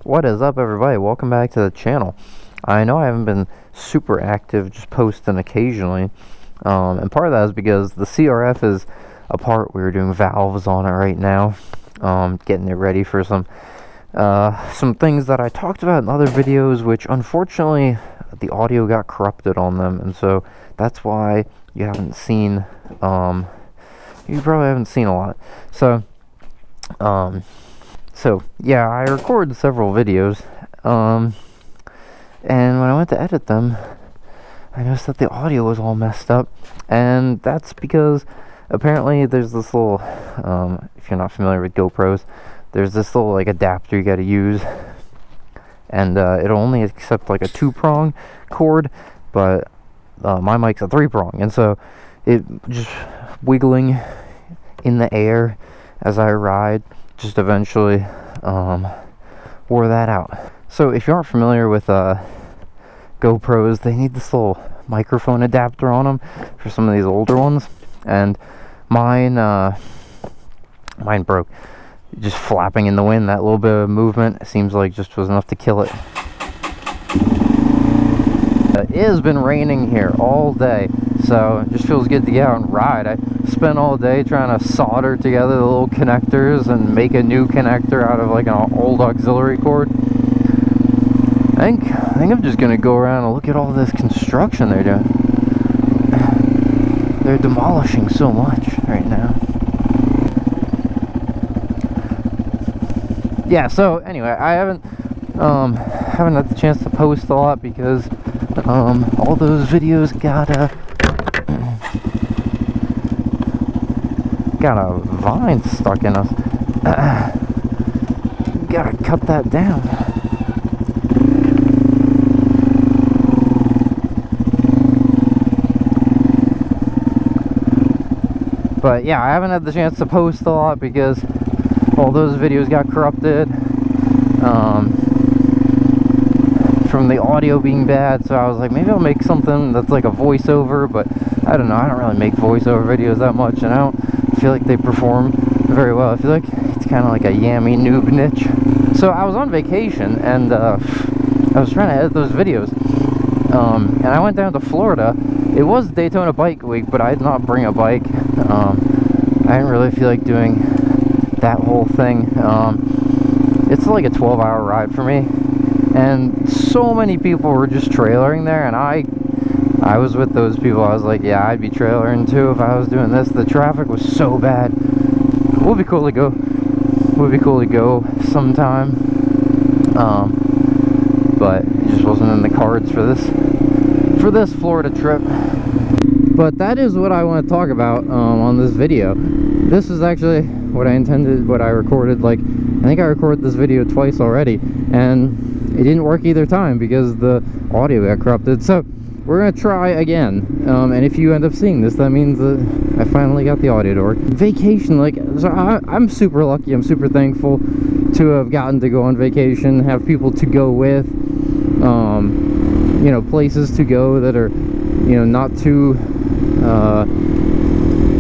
What is up, everybody? Welcome back to the channel. I know I haven't been super active, just posting occasionally, and part of that is because the CRF is apart. We're doing valves on it right now, getting it ready for some things that I talked about in other videos, which unfortunately the audio got corrupted on them, and so that's why you haven't seen, you probably haven't seen a lot. So yeah, I recorded several videos, and when I went to edit them, I noticed that the audio was all messed up, and that's because apparently there's this little, if you're not familiar with GoPros, there's this little like adapter you gotta use, and it'll only accept like a 2-prong cord, but my mic's a 3-prong, and so it just wiggling in the air as I ride just eventually wore that out. So if you aren't familiar with GoPros, they need this little microphone adapter on them for some of these older ones, and mine broke. Just flapping in the wind, that little bit of movement seems like just was enough to kill it. It has been raining here all day, so it just feels good to get out and ride. I spent all day trying to solder together the little connectors and make a new connector out of like an old auxiliary cord. I think I'm just gonna go around and look at all this construction they're doing. They're demolishing so much right now. Yeah, so anyway, I haven't had the chance to post a lot because all those videos got a vine stuck in us. Gotta cut that down. But yeah, I haven't had the chance to post a lot because all those videos got corrupted from the audio being bad, so I was like, maybe I'll make something that's like a voiceover, but I don't know, I don't really make voiceover videos that much, and I don't feel like they perform very well. I feel like it's kind of like a yammy noob niche. So I was on vacation, and I was trying to edit those videos, and I went down to Florida. It was Daytona Bike Week, but I did not bring a bike. I didn't really feel like doing that whole thing. It's like a 12-hour ride for me, and so many people were just trailering there, and I was with those people. I was like, yeah, I'd be trailering too if I was doing this. The traffic was so bad. Would be cool to go sometime, but it just wasn't in the cards for this Florida trip. But that is what I want to talk about on this video. This is actually what I intended, what I recorded. Like, I think I recorded this video twice already, and it didn't work either time because the audio got corrupted. So we're gonna try again, and if you end up seeing this, that means that I finally got the audio to work. Vacation, like, so I'm super lucky, I'm super thankful to have gotten to go on vacation, have people to go with, you know, places to go that are, you know, not too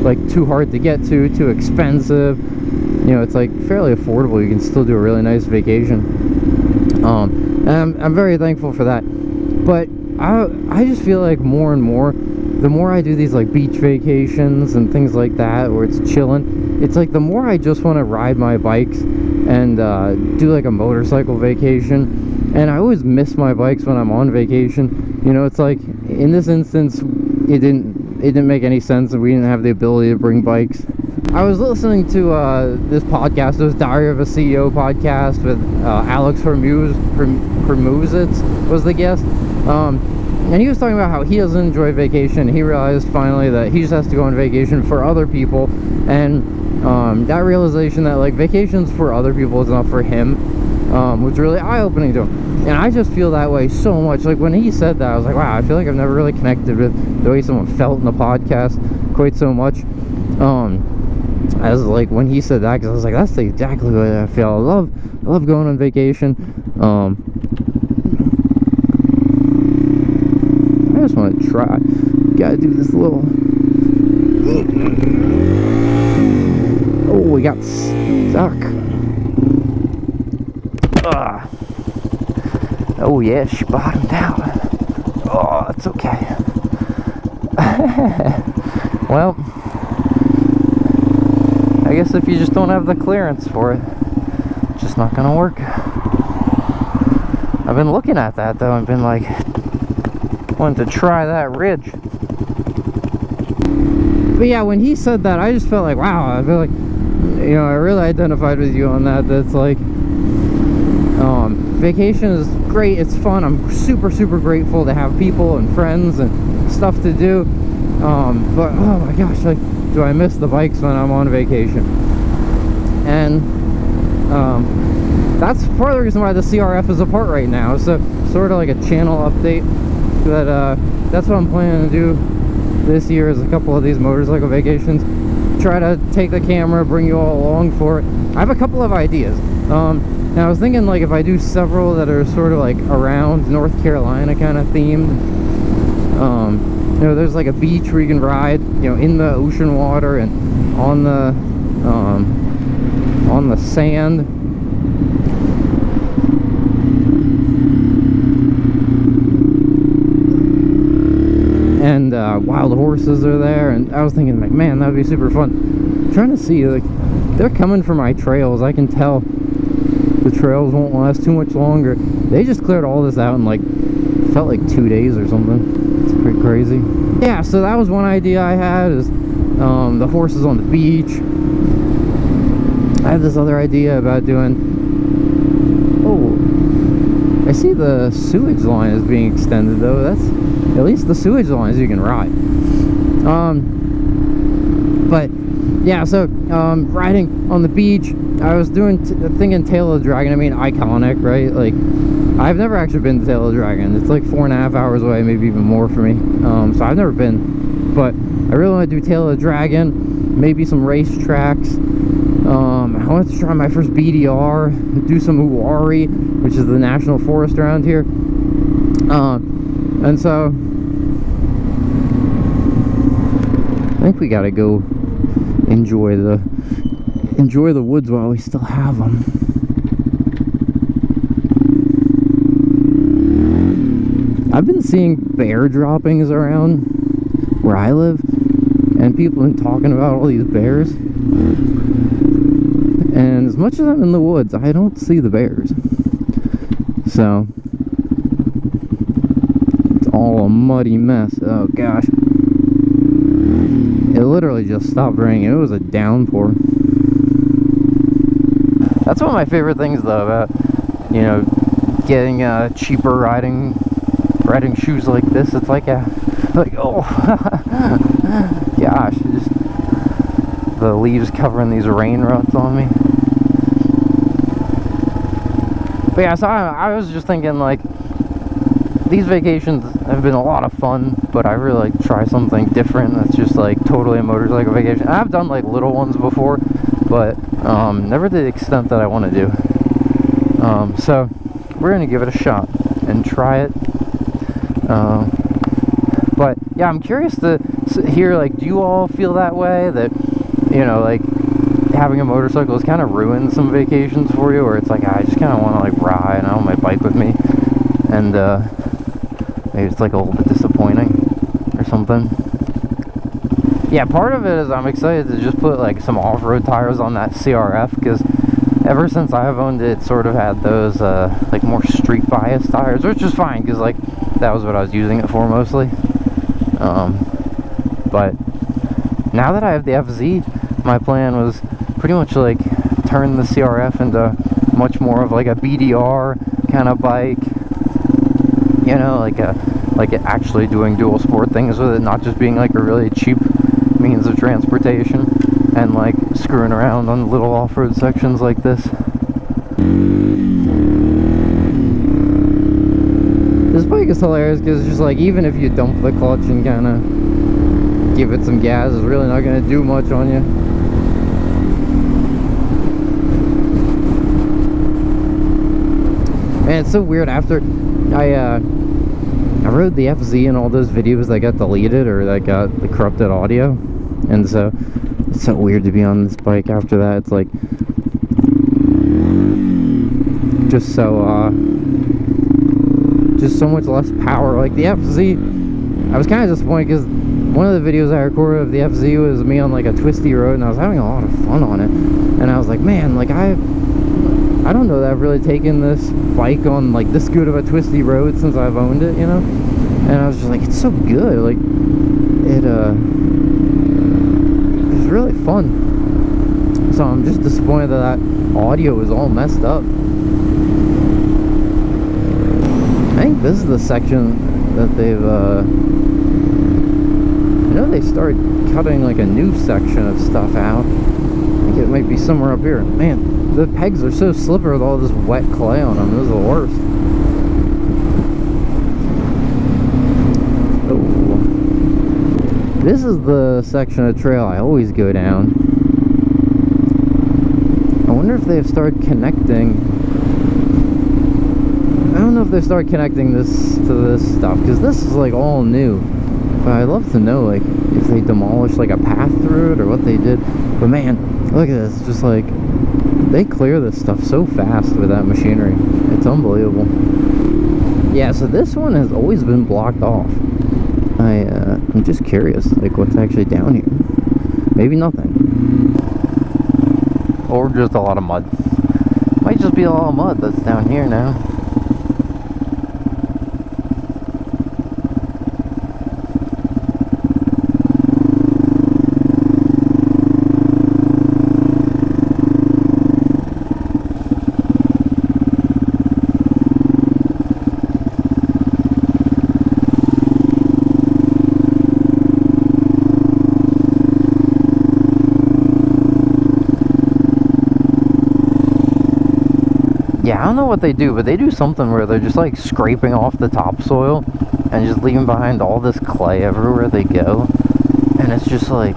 like too hard to get to, too expensive. You know, it's like fairly affordable. You can still do a really nice vacation, and I'm very thankful for that. But I just feel like more and more, the more I do these like beach vacations and things like that where it's chilling, it's like the more I just want to ride my bikes and do like a motorcycle vacation. And I always miss my bikes when I'm on vacation. You know, it's like in this instance it didn't make any sense and we didn't have the ability to bring bikes. I was listening to this podcast. It was Diary of a CEO podcast with Alex Hormozi was the guest, and he was talking about how he doesn't enjoy vacation. He realized finally that he just has to go on vacation for other people, and that realization that like vacations for other people is not for him was really eye-opening to him. And I just feel that way so much. Like when he said that, I was like, wow, I feel like I've never really connected with the way someone felt in the podcast quite so much as like when he said that, because I was like, that's exactly what I feel. I love going on vacation. I just want to try. Gotta do this little. Oh, we got stuck. Oh yeah, she bottomed out. Oh, it's okay. Well, I guess if you just don't have the clearance for it, it's just not gonna work. I've been looking at that though and been like, wanting to try that ridge. But yeah, when he said that, I just felt like, wow, I feel like, you know, I really identified with you on that. That's like, vacation is great, it's fun. I'm super grateful to have people and friends and stuff to do. But oh my gosh, like, do I miss the bikes when I'm on vacation? And that's part of the reason why the CRF is apart right now. So sort of like a channel update. But that's what I'm planning to do this year, is a couple of these motorcycle vacations. Try to take the camera, bring you all along for it. I have a couple of ideas. Now I was thinking, like, if I do several that are sort of like around North Carolina kind of themed. You know, there's like a beach where you can ride, you know, in the ocean water and on the sand. And wild horses are there, and I was thinking, like, man, that would be super fun. I'm trying to see, like, they're coming for my trails. I can tell the trails won't last too much longer. They just cleared all this out in, like, felt like 2 days or something. It's pretty crazy. Yeah, so that was one idea I had, is the horses on the beach. I had this other idea about doing, oh, I see the sewage line is being extended though. That's, at least the sewage lines you can ride. But yeah, so riding on the beach, I was thinking Tail of the Dragon. I mean, iconic, right? Like, I've never actually been to Tail of the Dragon. It's like 4.5 hours away, maybe even more for me. So I've never been, but I really want to do Tail of the Dragon, maybe some race tracks. I want to try my first BDR, do some Uwari, which is the national forest around here. And so I think we gotta go enjoy the woods while we still have them. I've been seeing bear droppings around where I live, and people have been talking about all these bears. And as much as I'm in the woods, I don't see the bears. So it's all a muddy mess. Oh gosh. It literally just stopped raining. It was a downpour. That's one of my favorite things though about, you know, getting cheaper riding shoes like this. It's like oh gosh, just the leaves covering these rain ruts on me. But yeah, so I was just thinking, like, these vacations have been a lot of fun, but I really like to try something different that's just like totally a motorcycle vacation. I've done like little ones before, but never to the extent that I want to do. So we're gonna give it a shot and try it. But yeah, I'm curious to hear, like, do you all feel that way, that, you know, like, having a motorcycle has kind of ruined some vacations for you, or it's like, I just kind of want to, like, ride, and I want my bike with me, and maybe it's like a little bit disappointing or something. Yeah, part of it is I'm excited to just put like some off-road tires on that CRF, because ever since I've owned it, it sort of had those like more street bias tires, which is fine because like that was what I was using it for mostly. But now that I have the FZ, my plan was pretty much like turn the CRF into much more of like a BDR kind of bike, you know, like actually doing dual sport things with it, not just being like a really cheap means of transportation and like screwing around on little off-road sections like this. This bike is hilarious because it's just like, even if you dump the clutch and kind of give it some gas, it's really not going to do much on you. And it's so weird, after I rode the FZ and all those videos that got deleted or that got the corrupted audio, and so it's so weird to be on this bike after that. It's like just so much less power. Like the FZ, I was kind of disappointed because one of the videos I recorded of the FZ was me on like a twisty road, and I was having a lot of fun on it. And I was like, man, like I don't know that I've really taken this bike on like this good of a twisty road since I've owned it, you know. And I was just like, it's so good. Like it was really fun. So I'm just disappointed that audio is all messed up. I think this is the section that they've I know they started cutting like a new section of stuff out. I think it might be somewhere up here. Man, the pegs are so slippery with all this wet clay on them. This is the worst. Oh. This is the section of trail I always go down. I wonder if they've started connecting. I don't know if they started connecting this to this stuff, because this is like all new. But I'd love to know, like, if they demolished like a path through it or what they did. But man, look at this. Just like, they clear this stuff so fast with that machinery. It's unbelievable. Yeah, so this one has always been blocked off. I'm just curious, like, what's actually down here. Maybe nothing. Or just a lot of mud. Might just be a lot of mud that's down here now. Yeah, I don't know what they do, but they do something where they're just like scraping off the topsoil and just leaving behind all this clay everywhere they go. And it's just like,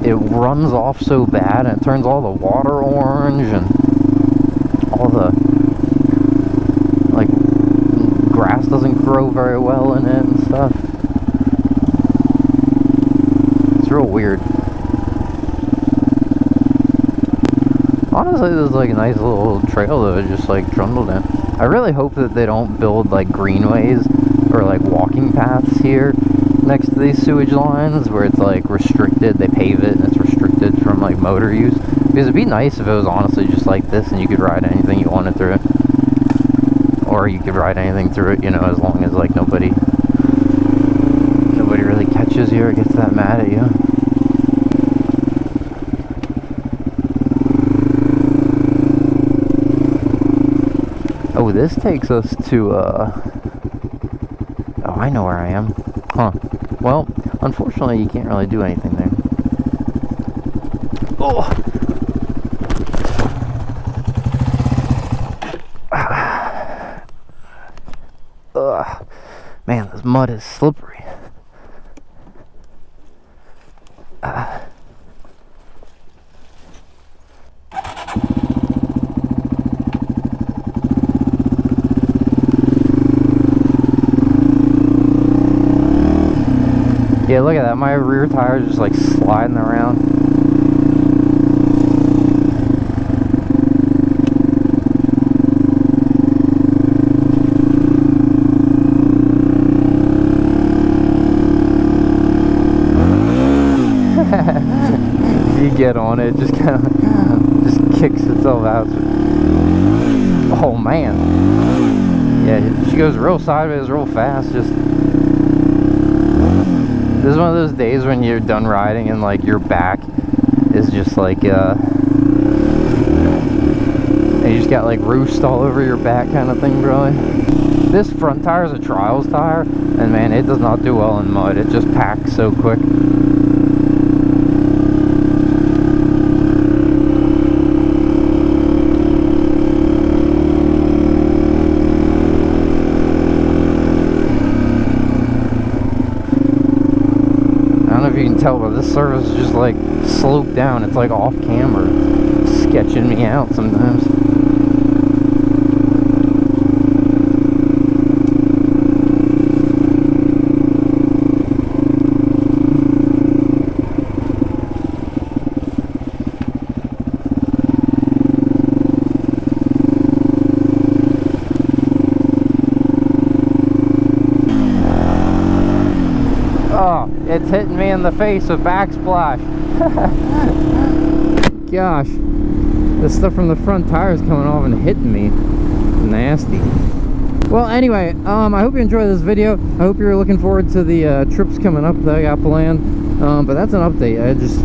it runs off so bad, and it turns all the water orange, and all the, like, grass doesn't grow very well in it and stuff. It's real weird. Honestly, this is like a nice little trail to just like trundle down. I really hope that they don't build like greenways or like walking paths here next to these sewage lines where it's like restricted. They pave it and it's restricted from like motor use. Because it'd be nice if it was honestly just like this and you could ride anything you wanted through it. Or you could ride anything through it, you know, as long as like nobody really catches you or gets that mad at you. Oh, this takes us to, oh, I know where I am. Huh. Well, unfortunately, you can't really do anything there. Oh! Ugh. Man, this mud is slippery. Yeah, look at that. My rear tire is just like sliding around. If you get on it, just kind of just kicks itself out. Oh man. Yeah, she goes real sideways, real fast. Just. This is one of those days when you're done riding and like your back is just like and you just got like roost all over your back kind of thing, bro. This front tire is a trials tire, and man, it does not do well in mud. It just packs so quick. You can tell, but this surface is just like sloped down. It's like off camera. It's sketching me out sometimes. it's hitting me in the face with backsplash. Gosh, this stuff from the front tires coming off and hitting me. Nasty. Well, anyway, I hope you enjoyed this video. I hope you're looking forward to the trips coming up that I got planned. But that's an update. I just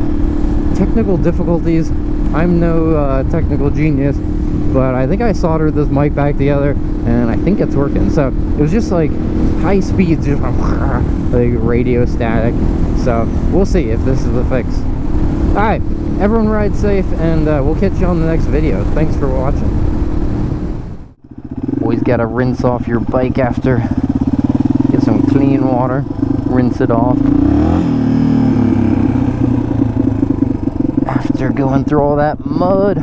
technical difficulties. I'm no technical genius, but I think I soldered this mic back together, and I think it's working. So it was just like high speed, just like radio static. So we'll see if this is the fix. All right, everyone ride safe, and we'll catch you on the next video. Thanks for watching. Always gotta rinse off your bike after. Get some clean water, rinse it off. After going through all that mud,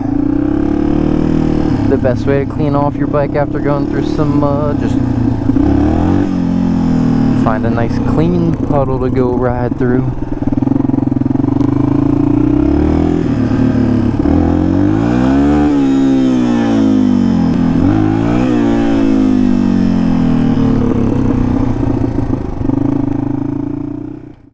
the best way to clean off your bike after going through some mud, just find a nice clean puddle to go ride through.